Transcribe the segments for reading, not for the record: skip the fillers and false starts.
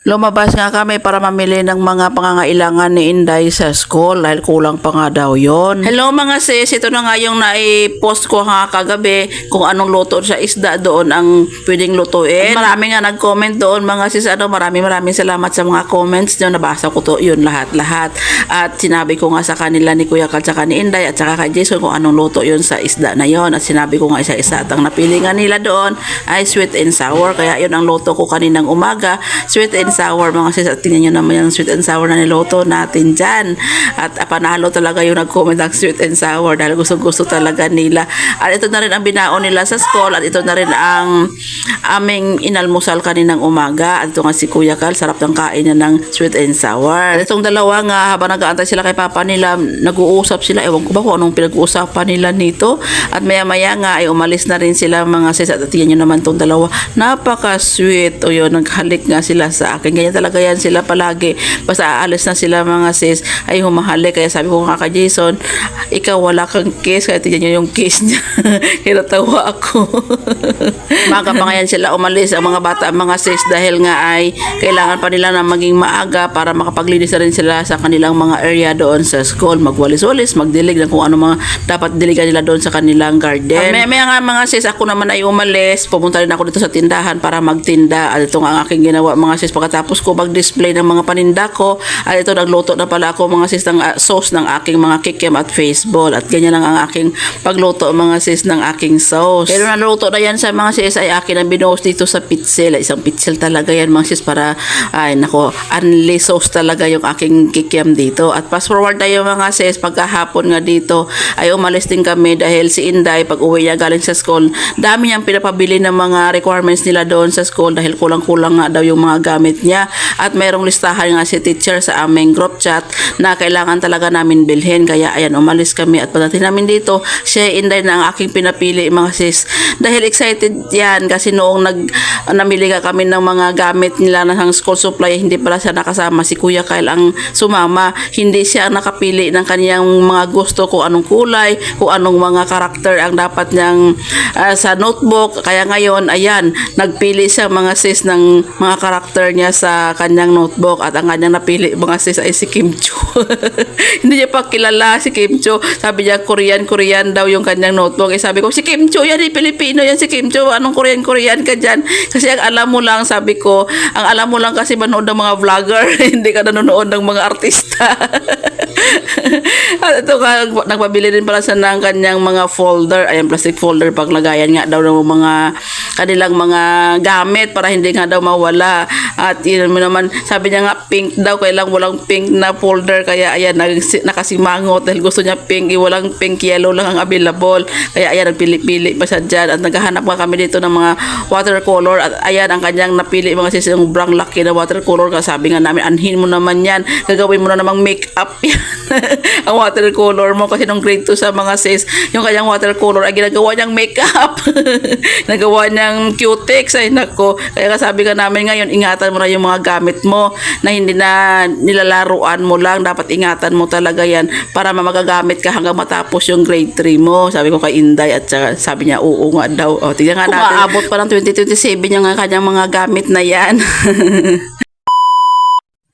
Lumabas nga kami para mamili ng mga pangangailangan ni Inday sa school dahil kulang pa nga daw yon. Hello mga sis, ito na nga yung nai-post ko nga kagabi kung anong luto sa isda doon ang pwedeng lutuin. At marami nga nag-comment doon mga sis, maraming salamat sa mga comments nyo. Nabasa ko to yun lahat. At sinabi ko nga sa kanila ni Kuya Kal tsaka ni Inday at saka kay Jason kung anong luto yun sa isda na yon. At sinabi ko nga isa-isa at ang napili nga nila doon ay sweet and sour. Kaya yun ang luto ko kaninang umaga, sweet and sour mga sis. At tingnan nyo naman yung sweet and sour na niluto natin dyan. At panalo talaga yung nag-comment ng sweet and sour dahil gusto talaga nila. At ito na rin ang binaon nila sa school at ito na rin ang aming inalmusal kaninang umaga. At ito nga si Kuya Kal, sarap ng kain niya ng sweet and sour. At itong dalawa nga habang nag-aantay sila kay papa nila, nag-uusap sila. Ewan ko ba kung anong pinag-uusapan nila nito. At maya-maya nga ay umalis na rin sila mga sis. At tingnan nyo naman itong dalawa, napaka-sweet. O yun, naghalik nga sila sa akin. Ganyan talaga yan sila palagi. Basta aalis na sila mga sis, ay humahalik. Kaya sabi ko nga kay Jason, ikaw wala kang kiss. Kaya tingnan nyo yung kiss niya. Kinatawa ako. Maaga pa ngayon sila umalis ang mga bata, mga sis, dahil nga ay kailangan pa nila na maging maaga para makapaglinis na rin sila sa kanilang mga area doon sa school. Magwalis-walis, magdilig ng kung ano mga dapat diligan nila doon sa kanilang garden. May nga mga sis, ako naman ay umalis. Pumunta rin ako dito sa tindahan para magtinda. At ito nga ang aking ginawa mga sis. Pagkatapos ko mag-display ng mga paninda ko, at ito nagluto na pala ako mga sis ng sauce ng aking mga kikiam at faceball. At ganyan lang ang aking pagluto mga sis ng aking sauce. Pero naluto na yan sa mga sis ay akin ang binuhos dito sa pitsil. Isang pitsil talaga yan mga sis para ay nako, unli sauce talaga yung aking kikiam dito. At fast forward tayo mga sis, pagkahapon nga dito ay umalis din kami dahil si Inday pag uwi niya galing sa school, dami niyang pinapabili ng mga requirements nila doon sa school dahil kulang-kulang nga daw yung mga gamit niya. At mayroong listahan nga si teacher sa aming group chat na kailangan talaga namin bilhin. Kaya ayan, umalis kami at pagdating namin dito, siya Inday na ang aking pinapili mga sis. Dahil excited yan kasi noong namili ka kami ng mga gamit nila ng school supply, hindi pala siya nakasama. Si Kuya Kyle ang sumama. Hindi siya nakapili ng kaniyang mga gusto kung anong kulay, kung anong mga karakter ang dapat niyang sa notebook. Kaya ngayon, ayan, nagpili siya mga sis ng mga karakter niya sa kanyang notebook at ang kanyang napili mga sis ay si Kim Cho. Hindi niya pa kilala si Kim Cho. Sabi niya Korean daw yung kanyang notebook. Sabi ko, si Kim Cho yan, Pilipino yan si Kim Cho. Anong Korean ka dyan? Kasi ang alam mo lang, sabi ko, ang alam mo lang kasi manood ng mga vlogger. Hindi ka nanonood ng mga artista. At ito nga, nagpabili din pala sa ng kanyang mga folder. Ayan, plastic folder. Paglagayan nga daw ng mga kanilang mga gamit para hindi nga daw mawala. At yun naman, sabi niya nga pink daw, kailang walang pink na folder. Kaya ayan, nakasimangot dahil gusto niya pink. Walang pink, yellow lang ang available. Kaya ayan, nagpili-pili pa siya dyan. At naghahanap nga kami dito ng mga watercolor. At ayan, ang kanyang napili mga sis, yung brown lucky na watercolor. Kasi sabi nga namin, anhin mo naman yan. Gagawin mo na namang makeup yan. Ang watercolor mo kasi nung grade 2 sa mga sis, yung kanyang watercolor ay ginagawa niyang makeup. Nagawa niyang cutex. Ay nako. Kaya sabi ka namin ngayon, ingatan mo na yung mga gamit mo na hindi na nilalaruan mo lang. Dapat ingatan mo talaga yan para magagamit ka hanggang matapos yung grade 3 mo. Sabi ko kay Inday at sabi niya, oo nga daw. O, tignan nga natin. Umaabot pa ng 2027 yung kanyang mga gamit na yan.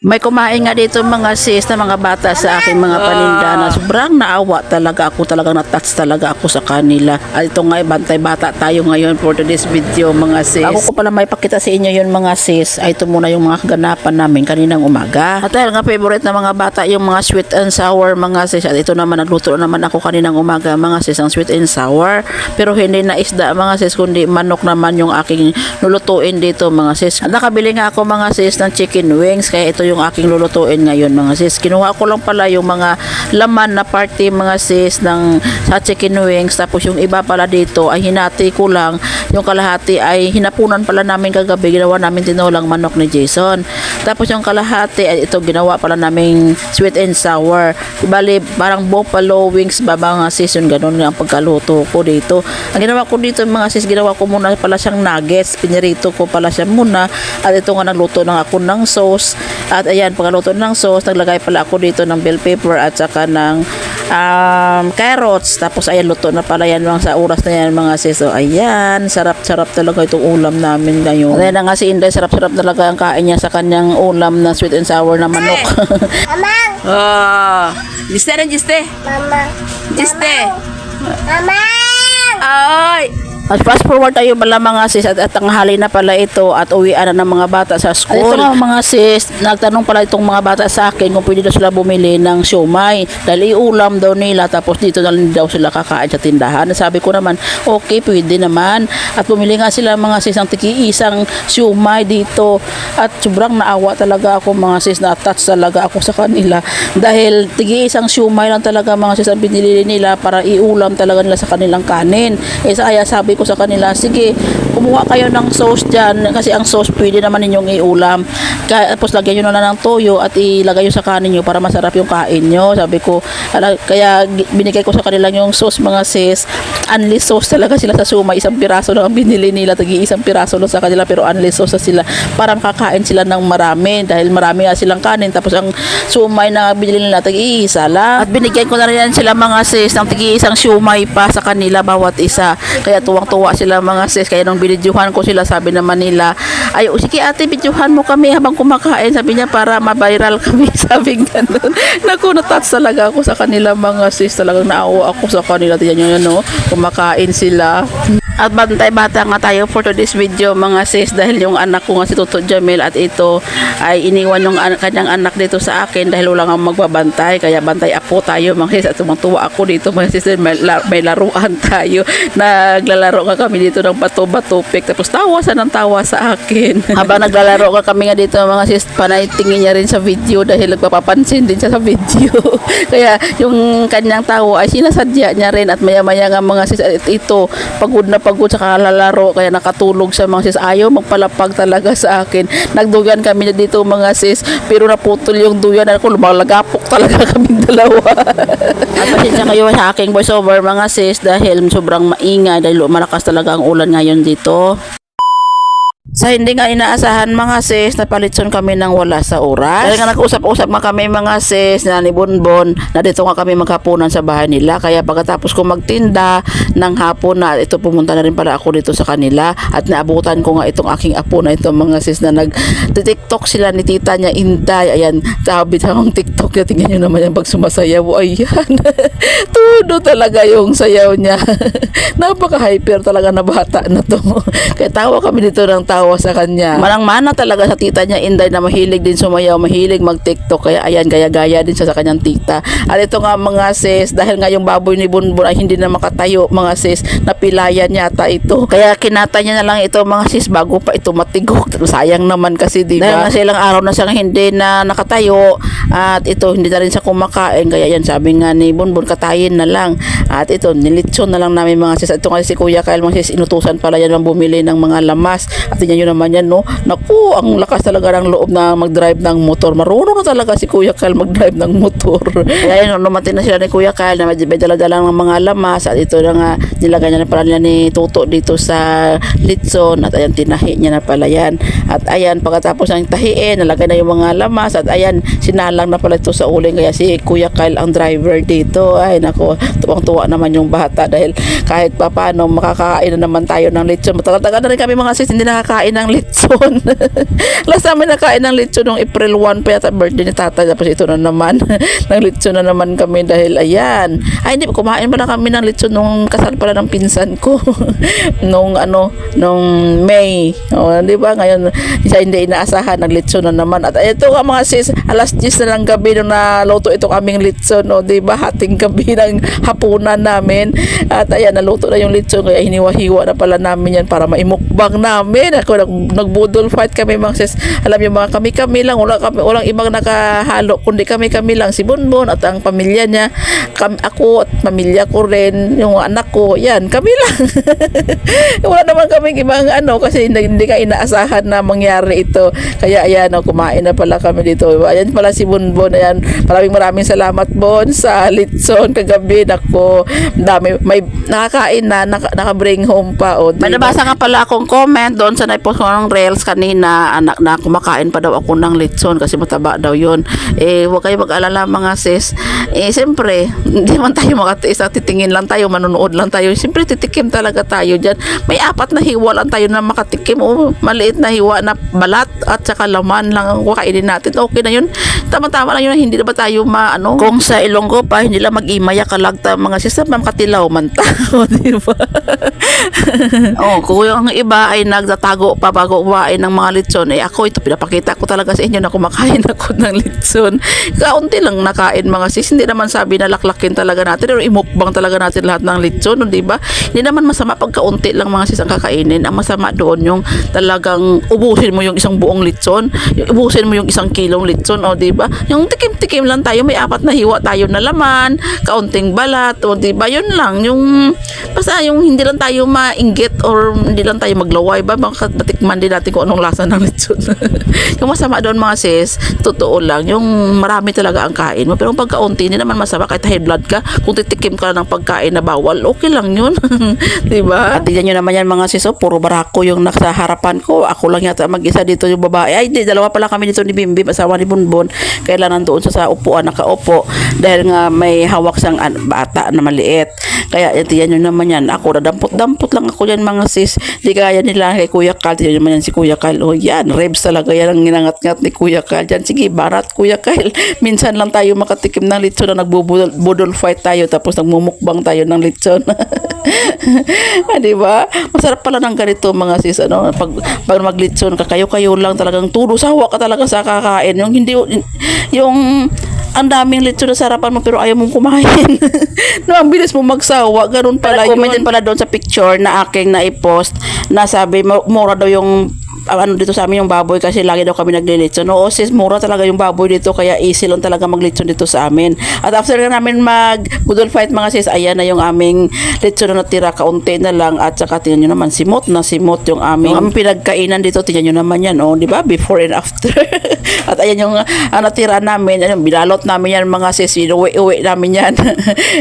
May kumain nga dito mga sis na mga bata sa aking mga paninda na sobrang naawa talaga ako, talagang natouch talaga ako sa kanila. At ito nga, bantay bata tayo ngayon for today's video mga sis. Ako ko pala may pakita sa inyo yun mga sis, ay ito muna yung mga kaganapan namin kaninang umaga. At dahil nga favorite na mga bata yung mga sweet and sour mga sis, at ito naman nagluto naman ako kaninang umaga mga sis ang sweet and sour. Pero hindi na isda mga sis, kundi manok naman yung aking lulutuin dito mga sis. At nakabili nga ako mga sis ng chicken wings, kaya ito yung aking lulutuin ngayon mga sis. Kinuha ko lang pala yung mga laman na party mga sis ng sa chicken wings, tapos yung iba pala dito ay hinati ko lang, yung kalahati ay hinapunan pala namin kagabi, ginawa namin tinolang manok ni Jason. Tapos yung kalahati ay ito ginawa pala namin sweet and sour. Bali parang buffalo wings ba mga sis, yung ganun nga ang pagkaluto ko dito. Ang ginawa ko dito mga sis, ginawa ko muna pala siyang nuggets, pinirito ko pala siya muna, at ito nga nagluto ng ako ng sauce. At ayan, pagkaluto ng sauce, naglagay pala ako dito ng bell pepper at saka ng carrots. Tapos ayan, luto na pala yan mga sa oras na yan mga sis. So ayan, sarap-sarap talaga itong ulam namin ngayon. Ayan na nga si Inday, sarap-sarap talaga ang kain niya sa kanyang ulam na sweet and sour na manok. Mamang! Giste rin, giste. Mama! Giste. Mamang! Ay! At fast forward tayo pala mga sis at tanghali na pala ito at uwian na ng mga bata sa school. At ito nga mga sis, nagtanong pala itong mga bata sa akin kung pwede daw sila bumili ng siomay dahil iulam daw nila tapos dito na lang daw sila kakain sa tindahan. Sabi ko naman, okay, pwede naman. At bumili nga sila mga sis ng tiki-isang siomay dito at sobrang naawa talaga ako mga sis, na-touch talaga ako sa kanila dahil tiki-isang siomay lang talaga mga sis ang binili nila para iulam talaga nila sa kanilang kanin. Kaya sabi ko sa kanila, sige, kumuha kayo ng sauce dyan kasi ang sauce pwede naman ninyong iulam. Tapos lagyan nyo na lang ng toyo at ilagay nyo sa kanin nyo para masarap yung kain nyo. Sabi ko, kaya binigay ko sa kanila yung sauce mga sis. Only sauce talaga sila sa siomay. Isang piraso lang ang binili nila. Isang piraso lang sa kanila pero only sauce na sila para makakain sila ng marami dahil marami nga silang kanin. Tapos ang siomay na binili nila tag-iisa lang. At binigyan ko na rin sila mga sis ng tag-iisang siomay pa sa kanila bawat isa. Kaya tuwang-tuwa sila mga sis. Kaya nung binidyohan ko sila, sabi naman nila, ay sige ate, bidyohan mo kami habang kumakain. Sabi niya para ma-viral kami. Sabi ganun. Naku, na-touch talaga ako sa kanila mga sis. Talagang naawa ako sa kanila. Tiyan nyo no, kumakain sila. At bantay-bata nga tayo for today's video mga sis dahil yung anak ko nga si Toto Jamil at ito ay iniwan yung kanyang anak dito sa akin dahil wala nga magbabantay kaya bantay ako tayo mga sis at tumatuwa ako dito mga sis, may laruan tayo, naglalaro nga kami dito ng bato-bato-pik tapos tawa ng tawa sa akin. Habang naglalaro nga kami nga dito mga sis, panay tingin niya rin sa video dahil nagpapapansin din siya sa video. Kaya yung kanyang tawa ay sinasadya niya rin at maya-maya nga mga sis at ito pagod sa kalalaro kaya nakatulog siya mga sis, ayaw magpalapag talaga sa akin. Nagduyan kami dito mga sis pero naputol yung duyan ako, lumalagapok talaga kaming dalawa. At pasensya kayo sa aking voiceover mga sis dahil sobrang maingay dahil malakas talaga ang ulan ngayon dito. Sa hindi nga inaasahan mga sis, napalitson kami ng wala sa oras. Dahil nga nag-usap-usap nga kami mga sis na ni Bonbon na dito nga kami maghapunan sa bahay nila. Kaya pagkatapos ko magtinda ng hapon na ito, pumunta na rin pala ako dito sa kanila at naabutan ko nga itong aking apo na ito mga sis na nag-tiktok sila ni tita niya Inday. Ayan, sabi ng TikTok niya, tingnan nyo naman yung pag sumasayaw. Ayan, tudo talaga yung sayaw niya. Napaka-hyper talaga na bata na to. Kaya tawa kami dito ng tawa sa kanya. Manang-mana talaga sa tita niya Inday na mahilig din sumayaw, mahilig mag-TikTok. Kaya ayan, gaya-gaya din siya sa kanyang tita. At ito nga mga sis, dahil nga yung baboy ni Bonbon ay hindi na makatayo mga sis, napilayan yata ito. Kaya kinata niya na lang ito mga sis bago pa ito matigok. Sayang naman kasi diba? Dahil nga silang araw na siyang hindi na nakatayo at ito hindi na rin siya kumakain. Kaya yan, sabi nga ni Bonbon, katayin na lang. At ito, nilitson na lang namin mga sis. At ito nga si Kuya Kyle mga sis, inutusan pala yan ng bumili ng mga lamas. At tingnan nyo naman yan, no? Naku, ang lakas talaga ng loob na mag-drive ng motor. Marunong na talaga si Kuya Kyle mag-drive ng motor. Kaya yun, lumating na sila ni Kuya Kyle na may dala-dala ng mga lamas. At ito na nga, nilagay niya na pala ni Toto dito sa litson. At ayan, tinahi niya na pala yan. At ayan, pagkatapos ng tahiin, nalagay na yung mga lamas. At ayan, sinalang na pala ito sa uling. Kaya si Kuya Kyle ang driver dito. Ay, naku, tuwang-tuwa naman yung bata dahil kahit pa paano, makakain na naman tayo ng litson. Matagal-tagal na rin kami mga sis, hindi nakakain ng litson. Last namin nakain ng litson nung April 1 pa yata birthday ni tatay. Tapos ito na naman. Ng litson na naman kami dahil ayan. Ay, hindi, kumain pala kami ng litson nung kasal pala ng pinsan ko. nung May. O, di ba? Ngayon, isa hindi inaasahan, ng litson na naman. At ito nga mga sis, alas 10 na ng gabi nung naluto ito kaming litson. O, di ba? Hating gabi ng hapunan namin. At ayan, naluto na yung litson. Kaya hiniwa-hiwa na pala namin yan para maimukbang namin. Ako, nagbudol fight kami mga sis. Alam niyo mga kami lang, walang ibang nakahalo kundi kami lang, si Bonbon at ang pamilya niya, ako at pamilya ko rin, yung anak ko, yan, kami lang. Wala naman kaming ibang kasi hindi ka inaasahan na mangyari ito. Kaya ayan, kumain na pala kami dito. Ayan pala si Bonbon. Ayan, maraming salamat Bon sa litson kagabi. Nako, dami, may nakakain na, naka-bring home pa. May nabasa nga pala akong comment doon sa sa na-post ko ng reels kanina, anak na kumakain pa daw ako ng litson kasi mataba daw yun. Huwag kayo mag-alala mga sis. Siyempre, hindi man tayo makatiis at titingin lang tayo, manunood lang tayo. Siyempre, titikim talaga tayo dyan. May 4 na hiwa lang tayo na makatikim. Maliit na hiwa na balat at saka laman lang ang kainin natin. Okay na yun. Tama-tama lang yun. Hindi na ba tayo kung sa Ilonggo pa, hindi lang mag-imaya kalagta mga sis, katilaw man tao, di ba? Kung yung iba ay nagtatago pa bago kumain ng mga litson, ako ito pinapakita ko talaga sa inyo na kumakain ako ng litson. Kaunti lang nakain mga sis, hindi naman sabi na laklakin talaga natin pero imukbang talaga natin lahat ng litson, di ba? Hindi naman masama pag kaunti lang mga sis ang kakainin. Ang masama doon yung talagang ubusin mo yung isang buong litson, ubusin mo yung 1 kilong litson, di ba? Yung tikim-tikim lang tayo, may 4 na hiwa tayo na laman, kaunting balat, di ba? Yun lang, yung basta yung hindi lang tayo mainggit or hindi lang tayo maglaway ba, matikman din natin kung anong lasa ng litson. Yung masama doon mga sis, totoo lang, yung marami talaga ang kain mo, pero ang pagkaunti hindi naman masama kahit high blood ka, kung titikim ka ng pagkain na bawal, okay lang yun. Diba? At tignan nyo naman yan mga sis, puro barako yung nasa harapan ko, ako lang yata mag-isa dito yung babae, ay di, dalawa pala kami dito ni Bimbim, asawa ni Bunbun, kailan nandoon sa upuan nakaupo, dahil nga may hawak siyang bata na maliit, kaya tignan nyo naman yan, ako dampot lang ako yan mga sis, di kaya nila kay Kuya Kyle. Tignan naman yan si Kuya Kyle, yan, ribs talaga yan ang ginangat-ngat ni Kuya Kyle yan. Sige, barat Kuya Kyle, minsan lang tayo makatikim ng litson na nagbubudol fight tayo tapos nagmumukbang tayo ng litson. Diba? Masarap pala ng ganito mga sis, pag maglitson ka, kayo lang talagang tulo, sawa ka talaga sa kakain, yung hindi, yung ang daming litson na sarapan mo pero ayaw mong kumain. No, ang bilis mo magsawa, ganun pala yun. Comment din pala doon sa picture na aking na-post na sabi, mura daw yung dito sa amin yung baboy kasi lagi daw kami naglilitson. Oo sis, mura talaga yung baboy dito kaya easy lang talaga maglitson dito sa amin. At after nga namin budol fight mga sis, ayan na yung aming litson na natira, kaunti na lang at saka tingnan nyo naman, simot yung aming pinagkainan dito, tingnan nyo naman yan, di ba? Before and after. At ayan yung natira namin, binalot namin yan mga sis, inuwi namin yan.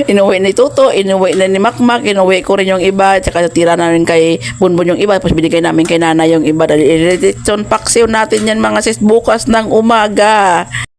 Inuwi ni Tuto, inuwi na ni Makmak, inuwi ko rin yung iba, at saka natira namin kay Bunbun yung iba, tapos binigay namin kay Nana yung iba. Litson paksiw natin yan mga sis bukas ng umaga.